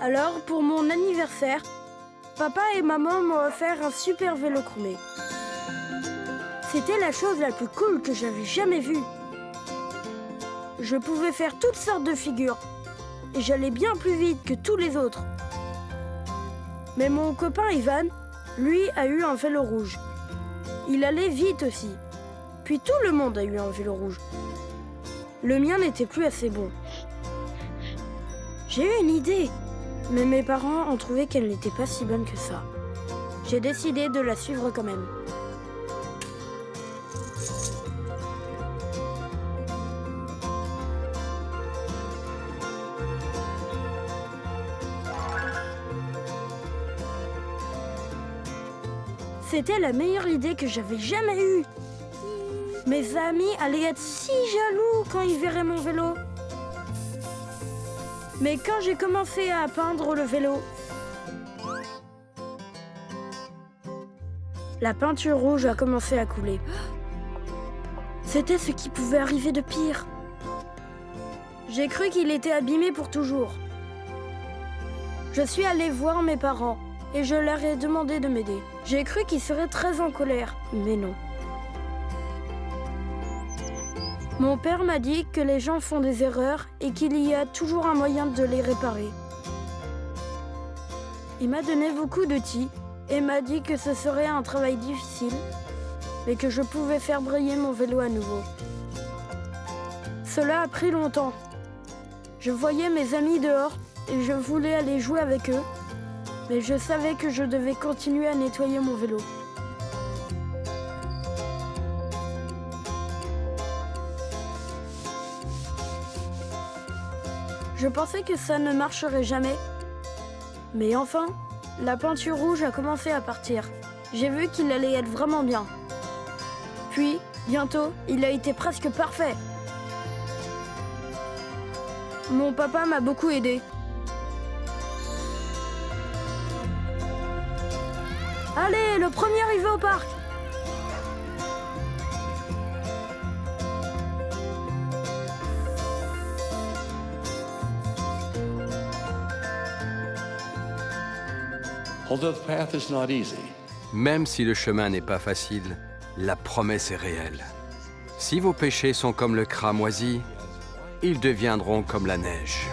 Alors, pour mon anniversaire, papa et maman m'ont offert un super vélo chromé. C'était la chose la plus cool que j'avais jamais vue. Je pouvais faire toutes sortes de figures et j'allais bien plus vite que tous les autres. Mais mon copain Ivan, lui, a eu un vélo rouge. Il allait vite aussi. Puis tout le monde a eu un vélo rouge. Le mien n'était plus assez bon. J'ai eu une idée, mais mes parents ont trouvé qu'elle n'était pas si bonne que ça. J'ai décidé de la suivre quand même. C'était la meilleure idée que j'avais jamais eue. Mes amis allaient être si jaloux quand ils verraient mon vélo. Mais quand j'ai commencé à peindre le vélo, la peinture rouge a commencé à couler. C'était ce qui pouvait arriver de pire. J'ai cru qu'il était abîmé pour toujours. Je suis allée voir mes parents et je leur ai demandé de m'aider. J'ai cru qu'ils seraient très en colère, mais non. Mon père m'a dit que les gens font des erreurs et qu'il y a toujours un moyen de les réparer. Il m'a donné beaucoup d'outils et m'a dit que ce serait un travail difficile, mais que je pouvais faire briller mon vélo à nouveau. Cela a pris longtemps. Je voyais mes amis dehors et je voulais aller jouer avec eux, mais je savais que je devais continuer à nettoyer mon vélo. Je pensais que ça ne marcherait jamais. Mais enfin, la peinture rouge a commencé à partir. J'ai vu qu'il allait être vraiment bien. Puis, bientôt, il a été presque parfait. Mon papa m'a beaucoup aidé. Allez, le premier arrivé au parc! Même si le chemin n'est pas facile, la promesse est réelle. Si vos péchés sont comme le cramoisi, ils deviendront comme la neige.